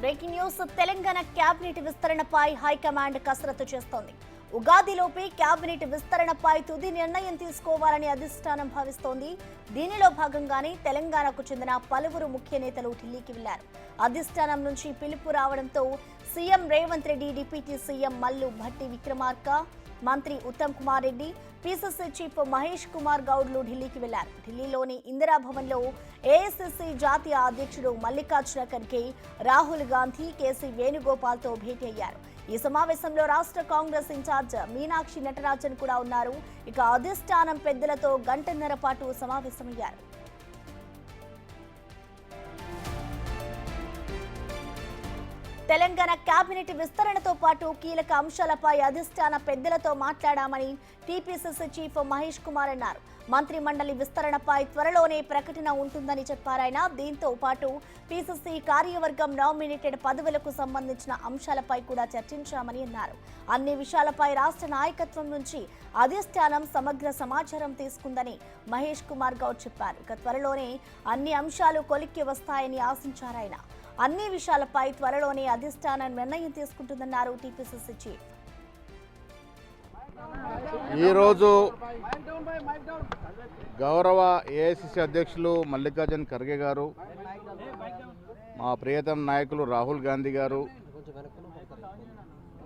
Breaking news. Telangana cabinet విస్తరణపై high command కసరత్తు చేస్తోంది. ఉగాదిలోపే కేబినెట్ విస్తరణపై తుది నిర్ణయం తీసుకోవాలని అధిష్టానం భావిస్తోంది. దీనిలో భాగంగానే తెలంగాణకు చెందిన పలువురు ముఖ్య నేతలు ఢిల్లీకి వెళ్లారు. అధిష్టానం నుంచి పిలుపు రావడంతో CM Revanth Reddy, deputy CM Mallu Bhatti Vikramarka, మంత్రి ఉత్తమ్ కుమార్ రెడ్డి, పీసీసీ చీఫ్ మహేష్ కుమార్ గౌడ్లు ఢిల్లీకి వెళ్లారు. ఢిల్లీలోని ఇందిరాభవన్లో ఏఐసీసీ జాతీయ అధ్యక్షుడు మల్లికార్జున ఖర్గే, రాహుల్ గాంధీ, కేసీ వేణుగోపాల్తో భేటీ అయ్యారు. ఈ సమావేశంలో రాష్ట్ర కాంగ్రెస్ ఇన్ఛార్జ్ మీనాక్షి నటరాజన్ కూడా ఉన్నారు. ఇక అధిష్టానం పెద్దలతో గంటన్నర పాటు సమావేశమయ్యారు. తెలంగాణ కేబినెట్ విస్తరణతో పాటు కీలక అంశాలపై అధిష్టాన పెద్దలతో మాట్లాడామని టీపీసీసీ చీఫ్ మహేష్ కుమార్ అన్నారు. మంత్రి మండలి విస్తరణపై త్వరలోనే ప్రకటన ఉంటుందని చెప్పారాయన. దీంతో పాటు పీసీసీ కార్యవర్గం నామినేటెడ్ పదవులకు సంబంధించిన అంశాలపై కూడా చర్చించామని అన్నారు. అన్ని విషయాలపై రాష్ట్ర నాయకత్వం నుంచి అధిష్టానం సమగ్ర సమాచారం తీసుకుందని మహేష్ కుమార్ గౌడ్ చెప్పారు. ఇక త్వరలోనే అన్ని అంశాలు కొలిక్కి వస్తాయని ఆశించారాయన. అన్ని విషయాలపై త్వరలోనే అధిష్టానం నిర్ణయం తీసుకుంటుందన్నారు టీపీసీసీ చీఫ్. ఈరోజు గౌరవ ఏఐసీసీ అధ్యక్షులు మల్లికార్జున ఖర్గే గారు, మా ప్రియతమ నాయకులు రాహుల్ గాంధీ గారు,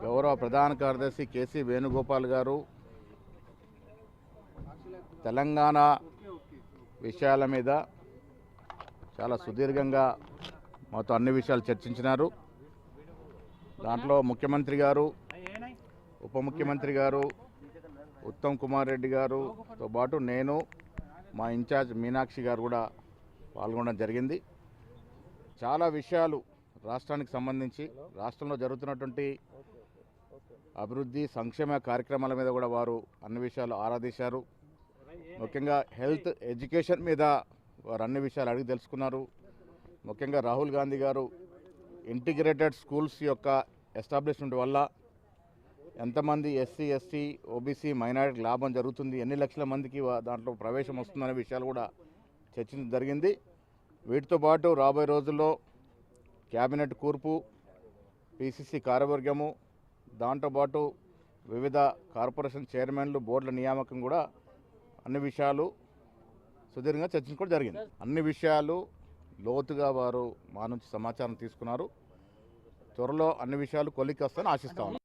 గౌరవ ప్రధాన కార్యదర్శి కేసీ వేణుగోపాల్ గారు తెలంగాణ విషయాల మీద చాలా సుదీర్ఘంగా మాతో అన్ని విషయాలు చర్చించినారు. దాంట్లో ముఖ్యమంత్రి గారు, ఉప ముఖ్యమంత్రి గారు, ఉత్తమ్ కుమార్ రెడ్డి గారుతో పాటు నేను, మా ఇన్ఛార్జ్ మీనాక్షి గారు కూడా పాల్గొనడం జరిగింది. చాలా విషయాలు రాష్ట్రానికి సంబంధించి, రాష్ట్రంలో జరుగుతున్నటువంటి అభివృద్ధి సంక్షేమ కార్యక్రమాల మీద కూడా వారు అన్ని విషయాలు ఆరాధించారు. ముఖ్యంగా హెల్త్, ఎడ్యుకేషన్ మీద వారు అన్ని విషయాలు అడిగి తెలుసుకున్నారు. ముఖ్యంగా రాహుల్ గాంధీ గారు ఇంటిగ్రేటెడ్ స్కూల్స్ యొక్క ఎస్టాబ్లిష్మెంట్ వల్ల ఎంతమంది ఎస్సీ, ఎస్టీ, ఓబీసీ, మైనారిటీ లాభం జరుగుతుంది, ఎన్ని లక్షల మందికి దాంట్లో ప్రవేశం వస్తుందనే విషయాలు కూడా చర్చించడం జరిగింది. వీటితో పాటు రాబోయే రోజుల్లో క్యాబినెట్ కూర్పు, పీసీసీ కార్యవర్గము, దాంతోపాటు వివిధ కార్పొరేషన్ చైర్మన్లు, బోర్డుల నియామకం కూడా అన్ని విషయాలు సుదీర్ఘంగా చర్చించుకోవడం జరిగింది. అన్ని విషయాలు లోతుగా వారు మా నుంచి సమాచారం తీసుకున్నారు. త్వరలో అన్ని విషయాలు కొలిక్కి వస్తాయని ఆశిస్తాము.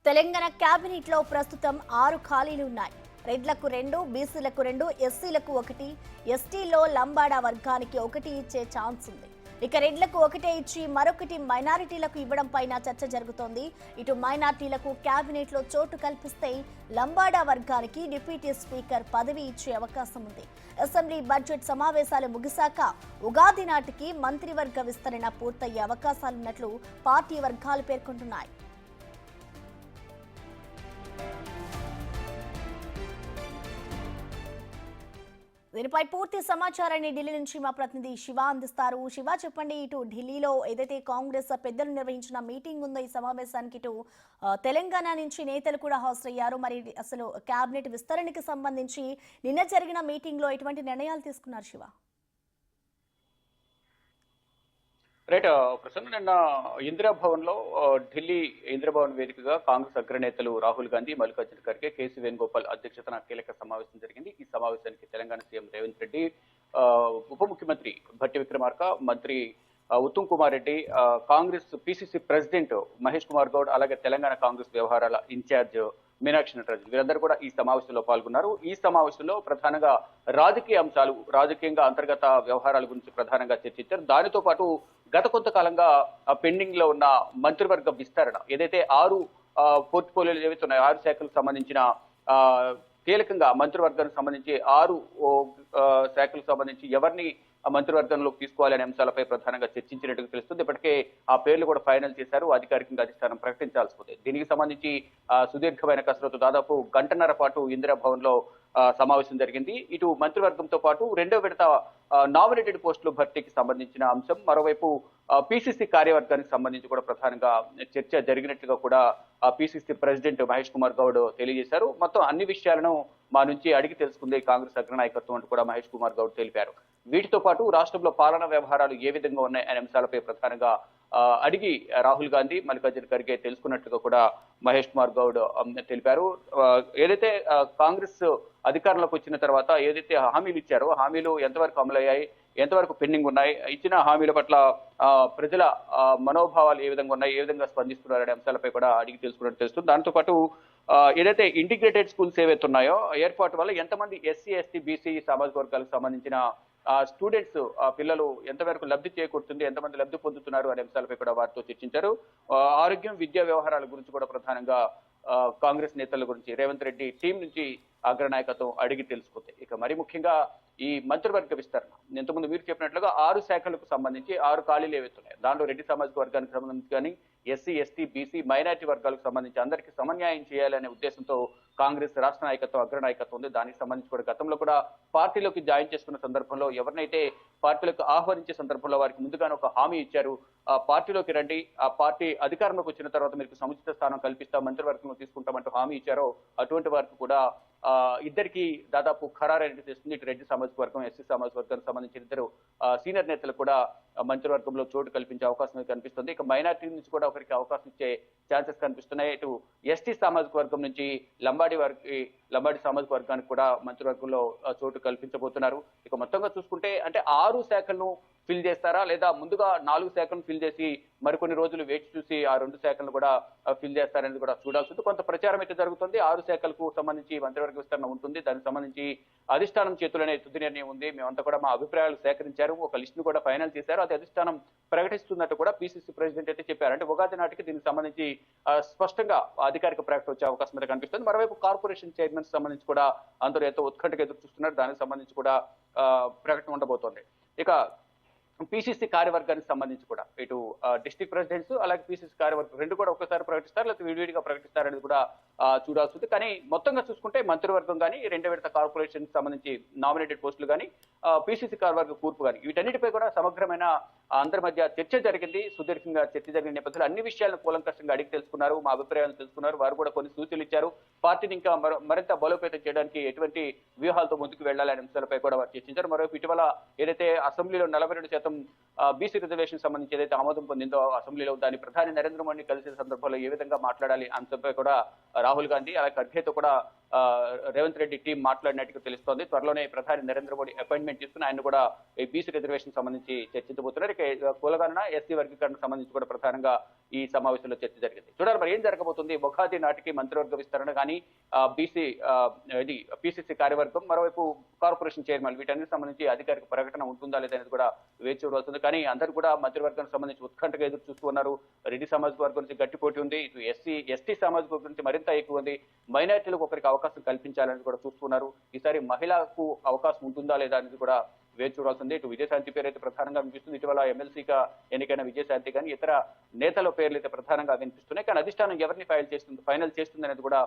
తెలంగాణ కేబినెట్ లో ప్రస్తుతం 6 ఖాళీలు ఉన్నాయి. రెడ్లకు 2, బీసీలకు 2, ఎస్సీలకు 1, ఎస్టీలో లంబాడా వర్గానికి 1 ఇచ్చే ఛాన్స్ ఉంది. ఇక రెడ్లకు 1 ఇచ్చి మరొకటి మైనారిటీలకు ఇవ్వడం పైన చర్చ జరుగుతోంది. ఇటు మైనారిటీలకు కేబినెట్ లో చోటు కల్పిస్తే లంబాడా వర్గానికి డిప్యూటీ స్పీకర్ పదవి ఇచ్చే అవకాశం ఉంది. అసెంబ్లీ బడ్జెట్ సమావేశాలు ముగిశాక ఉగాది నాటికి మంత్రివర్గ విస్తరణ పూర్తయ్యే అవకాశాలున్నట్లు పార్టీ వర్గాలు పేర్కొంటున్నాయి. దీనిపై పూర్తి సమాచారాన్ని ఢిల్లీ నుంచి మా ప్రతినిధి శివ అందిస్తారు. శివ, చెప్పండి, ఇటు ఢిల్లీలో ఏదైతే కాంగ్రెస్ పెద్దలు నిర్వహించిన మీటింగ్ ఉందో, ఈ సమావేశానికి ఇటు తెలంగాణ నుంచి నేతలు కూడా హాజరయ్యారు. మరి అసలు కేబినెట్ విస్తరణకి సంబంధించి నిన్న జరిగిన మీటింగ్ లో ఎటువంటి నిర్ణయాలు తీసుకున్నారు శివ? రైట్ ప్రసన్న, నిన్న ఇందిరాభవన్ లో ఢిల్లీ ఇందిరాభవన్ వేదికగా కాంగ్రెస్ అగ్రనేతలు రాహుల్ గాంధీ, మల్లికార్జున ఖర్గే, కేసీ వేణుగోపాల్ అధ్యక్షతన కీలక సమావేశం జరిగింది. ఈ సమావేశానికి తెలంగాణ సీఎం రేవంత్ రెడ్డి, ఉప ముఖ్యమంత్రి భట్టి విక్రమార్క, మంత్రి ఉత్తమ్ కుమార్ రెడ్డి, కాంగ్రెస్ పీసీసీ ప్రెసిడెంట్ మహేష్ కుమార్ గౌడ్, అలాగే తెలంగాణ కాంగ్రెస్ వ్యవహారాల ఇన్ఛార్జ్ మీనాక్షి నటరాజన్ వీరందరూ కూడా ఈ సమావేశంలో పాల్గొన్నారు. ఈ సమావేశంలో ప్రధానంగా రాజకీయ అంశాలు, రాజకీయంగా అంతర్గత వ్యవహారాల గురించి ప్రధానంగా చర్చించారు. దానితో పాటు గత కొంతకాలంగా పెండింగ్ లో ఉన్న మంత్రివర్గ విస్తరణ, ఏదైతే 6 పోర్ట్ఫోలియోలు ఏవైతే ఉన్నాయో, 6 శాఖలకు సంబంధించిన కీలకంగా మంత్రివర్గానికి సంబంధించి 6 శాఖలకు సంబంధించి ఎవరిని మంత్రివర్గంలోకి తీసుకోవాలనే అంశాలపై ప్రధానంగా చర్చించినట్టుగా తెలుస్తుంది. ఇప్పటికే ఆ పేర్లు కూడా ఫైనల్ చేశారు. అధికారికంగా అధిష్టానం ప్రకటించాల్సి పోతే దీనికి సంబంధించి సుదీర్ఘమైన కసరత్తు దాదాపు గంటన్నర పాటు ఇందిరాభవన్ లో సమావేశం జరిగింది. ఇటు మంత్రివర్గంతో పాటు 2వ విడత నామినేటెడ్ పోస్టులు భర్తీకి సంబంధించిన అంశం, మరోవైపు పీసీసీ కార్యవర్గానికి సంబంధించి కూడా ప్రధానంగా చర్చ జరిగినట్లుగా కూడా పీసీసీ ప్రెసిడెంట్ మహేష్ కుమార్ గౌడ్ తెలియజేశారు. మొత్తం అన్ని విషయాలను మా నుంచి అడిగి తెలుసుకుంది కాంగ్రెస్ అగ్రనాయకత్వం అంటూ కూడా మహేష్ కుమార్ గౌడ్ తెలిపారు. వీటితో పాటు రాష్ట్రంలో పాలనా వ్యవహారాలు ఏ విధంగా ఉన్నాయి అనే అంశాలపై ప్రధానంగా అడిగి రాహుల్ గాంధీ, మల్లికార్జున ఖర్గే తెలుసుకున్నట్లుగా కూడా మహేష్ కుమార్ గౌడ్ తెలిపారు. ఏదైతే కాంగ్రెస్ అధికారంలోకి వచ్చిన తర్వాత ఏదైతే హామీలు ఇచ్చారో హామీలు ఎంతవరకు అమలయ్యాయి, ఎంతవరకు పెండింగ్ ఉన్నాయి, ఇచ్చిన హామీల పట్ల ప్రజల మనోభావాలు ఏ విధంగా ఉన్నాయి, ఏ విధంగా స్పందిస్తున్నారు అనే అంశాలపై కూడా అడిగి తెలుసుకున్నట్టు తెలుస్తుంది. దాంతో పాటు ఏదైతే ఇంటిగ్రేటెడ్ స్కూల్స్ ఏవైతే ఉన్నాయో ఏర్పాటు వల్ల ఎంతమంది ఎస్సీ, ఎస్టీ, బీసీ సామాజిక వర్గాలకు సంబంధించిన స్టూడెంట్స్ పిల్లలు ఎంతవరకు లబ్ధి చేకూరుతుంది, ఎంతమంది లబ్ధి పొందుతున్నారు అనే అంశాలపై కూడా వారితో చర్చించారు. ఆరోగ్యం, విద్యా వ్యవహారాల గురించి కూడా ప్రధానంగా కాంగ్రెస్ నేతల గురించి రేవంత్ రెడ్డి టీం నుంచి అగ్రనాయకత్వం అడిగి తెలుసుకుంది. ఇక మరి ముఖ్యంగా ఈ మంత్రివర్గ విస్తరణ, ఇంతకుముందు మీరు చెప్పినట్లుగా 6 శాఖలకు సంబంధించి 6 ఖాళీలు ఏవైతున్నాయి, దాంట్లో రెడ్డి సామాజిక వర్గానికి సంబంధించి కానీ ఎస్సీ, ఎస్టీ, బీసీ, మైనారిటీ వర్గాలకు సంబంధించి అందరికీ సమన్యాయం చేయాలనే ఉద్దేశంతో కాంగ్రెస్ రాష్ట్ర నాయకత్వం, అగ్రనాయకత్వం ఉంది. దానికి సంబంధించి కూడా గతంలో కూడా పార్టీలోకి జాయిన్ చేసుకున్న సందర్భంలో ఎవరినైతే పార్టీలకు ఆహ్వానించే సందర్భంలో వారికి ముందుగానే ఒక హామీ ఇచ్చారు. ఆ పార్టీలోకి రండి, ఆ పార్టీ అధికారంలోకి వచ్చిన తర్వాత మీకు సముచిత స్థానం కల్పిస్తాం, మంత్రివర్గంలో తీసుకుంటామంటూ హామీ ఇచ్చారో అటువంటి వారికి కూడా ఇద్దరికి దాదాపు ఖరారైనట్టు చేస్తుంది. ఇటు రెడ్డి సామాజిక వర్గం, ఎస్సీ సామాజిక వర్గానికి సంబంధించిన ఇద్దరు సీనియర్ నేతలు కూడా మంత్రివర్గంలో చోటు కల్పించే అవకాశం కనిపిస్తుంది. ఇక మైనార్టీ నుంచి కూడా ఒకరికి అవకాశం ఇచ్చే ఛాన్సెస్ కనిపిస్తున్నాయి. ఇటు ఎస్టీ సామాజిక వర్గం నుంచి లంబాడి సామాజిక వర్గానికి కూడా మంత్రివర్గంలో చోటు కల్పించబోతున్నారు. ఇక మొత్తంగా చూసుకుంటే అంటే 6 శాఖలను ఫిల్ చేస్తారా, లేదా ముందుగా 4 శాఖలను ఫిల్ చేసి మరికొన్ని రోజులు వేచి చూసి ఆ 2 శాఖలను కూడా ఫిల్ చేస్తారనేది కూడా చూడాల్సి ఉంది. కొంత ప్రచారం అయితే జరుగుతుంది. 6 శాఖలకు సంబంధించి మంత్రివర్గ విస్తరణ ఉంటుంది. దానికి సంబంధించి అధిష్టానం చేతులనే తుది నిర్ణయం ఉంది. మేమంతా కూడా మా అభిప్రాయాలు సేకరించారు, ఒక లిస్ట్ ను కూడా ఫైనల్ చేశారు, అది అధిష్టానం ప్రకటిస్తున్నట్టు కూడా పిసిసి ప్రెసిడెంట్ అయితే చెప్పారు. అంటే ఉగాది నాటికి దీనికి సంబంధించి స్పష్టంగా అధికారిక ప్రకటన వచ్చే అవకాశం అయితే కనిపిస్తుంది. మరోవైపు కార్పొరేషన్ చైర్మన్ సంబంధించి కూడా అందరూ ఎంతో ఉత్కంఠగా ఎదురు చూస్తున్నారు. దానికి సంబంధించి కూడా ప్రకటన ఉండబోతోంది. ఇక పిసిసి కార్యవర్గానికి సంబంధించి కూడా ఇటు డిస్ట్రిక్ట్ ప్రెసిడెంట్స్ అలాగే పిసిసి కార్యవర్గం రెండు కూడా ఒక్కసారి ప్రకటిస్తారు, లేకపోతే విడివిడిగా ప్రకటిస్తారనేది కూడా చూడాల్సి ఉంది. కానీ మొత్తంగా చూసుకుంటే మంత్రివర్గం కానీ, 2వ విడత కార్పొరేషన్ సంబంధించి నామినేటెడ్ పోస్టులు కానీ, పిసిసి కార్యవర్గ కూర్పు కానీ వీటన్నిటిపై కూడా సమగ్రమైన అందరి మధ్య చర్చ జరిగింది. సుదీర్ఘంగా చర్చ జరిగిన నేపథ్యంలో అన్ని విషయాలను కూలంకషంగా అడిగి తెలుసుకున్నారు, మా అభిప్రాయాలను తెలుసుకున్నారు. వారు కూడా కొన్ని సూచనలు ఇచ్చారు. పార్టీని ఇంకా మరింత బలోపేతం చేయడానికి ఎటువంటి వ్యూహాలతో ముందుకు వెళ్లాలనే అంశాలపై కూడా వారు చర్చించారు. మరోవైపు ఇటీవల ఏదైతే అసెంబ్లీలో 42% బీసీ రిజర్వేషన్ సంబంధించి ఏదైతే ఆమోదం పొందిందో అసెంబ్లీలో, దాని ప్రధాని నరేంద్ర మోడీని కలిసిన సందర్భంలో ఏ విధంగా మాట్లాడాలి అంశంపై కూడా రాహుల్ గాంధీ అలాగే ఖర్గేతో కూడా రేవంత్ రెడ్డి టీం మాట్లాడినట్టుగా తెలుస్తోంది. త్వరలోనే ప్రధాని నరేంద్ర మోడీ అపాయింట్మెంట్ తీసుకుని ఆయన కూడా ఈ బీసీ రిజర్వేషన్ సంబంధించి చర్చించబోతున్నారు. ఇక కులగణన, ఎస్సీ వర్గీకరణకు సంబంధించి కూడా ప్రధానంగా ఈ సమావేశంలో చర్చ జరిగింది. చూడాలి మరి ఏం జరగబోతుంది. ఉగాది నాటికి మంత్రివర్గ విస్తరణ కానీ, పిసిసి కార్యవర్గం, మరోవైపు కార్పొరేషన్ చైర్మన్ వీటన్నిటికి సంబంధించి అధికారిక ప్రకటన ఉంటుందా లేదా అనేది కూడా వేచి చూడాల్సింది. కానీ అందరూ కూడా మంత్రివర్గానికి సంబంధించి ఉత్కంఠగా ఎదురు చూస్తూ ఉన్నారు. రెడ్డి సామాజిక వర్గం నుంచి గట్టి పోటీ ఉంది, ఇటు ఎస్టీ సామాజిక వర్గం నుంచి మరింత ఎక్కువ ఉంది. మైనారిటీలకు ఒకరికి అవకాశం కల్పించాలని కూడా చూస్తున్నారు. ఈసారి మహిళలకు అవకాశం ఉంటుందా లేదా అనేది కూడా వేచి చూడాల్సింది. ఇటు విజయశాంతి పేరు అయితే ప్రధానంగా వినిపిస్తుంది. ఇటీవల ఎమ్మెల్సీగా ఎన్నికైన విజయశాంతి కానీ ఇతర నేతల పేర్లు అయితే ప్రధానంగా వినిపిస్తున్నాయి. కానీ అధిష్టానం ఎవరిని ఫైనల్ చేస్తుంది అనేది కూడా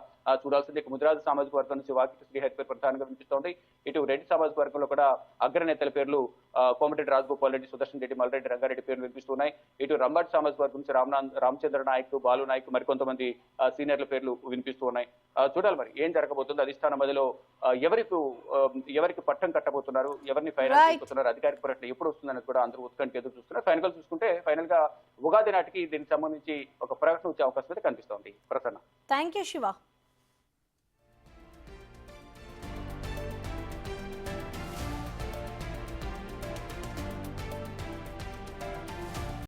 చూడాల్సింది. ఇక ముదిరాజు సామాజిక వర్గం నుంచి వాకిటి శ్రీహరి పేరు ప్రధానంగా వినిపిస్తోంది. ఇటు రెడ్డి సామాజిక వర్గంలో కూడా అగ్రనేతల పేర్లు కోమటిరెడ్డి రాజగోపాల్ రెడ్డి, సుదర్శన్ రెడ్డి, మల్రెడ్డి రంగారెడ్డి పేర్లు వినిపిస్తున్నాయి. ఇటు రంబాటి సామాజిక వర్గం నుంచి రామచంద్ర నాయక్, బాలు నాయక్, మరికొంతమంది సీనియర్ల పేర్లు వినిపిస్తూ ఉన్నాయి. చూడాలి మరి ఏం జరగబోతుంది. అధిష్టానం మధ్యలో ఎవరికి పట్టం కట్టబోతున్నారు, ఎవరిని ఫైనల్ చేయబోతున్నారు, అధికారిక ప్రకటన ఎప్పుడు వస్తుందని కూడా అందరూ ఉత్కంఠ ఎదురు చూస్తున్నారు. ఫైనల్ గా ఉగాది నాటికి దీనికి సంబంధించి ఒక ప్రకటన వచ్చే అవకాశం అయితే కనిపిస్తోంది. ప్రసన్న. Thank you Shiva.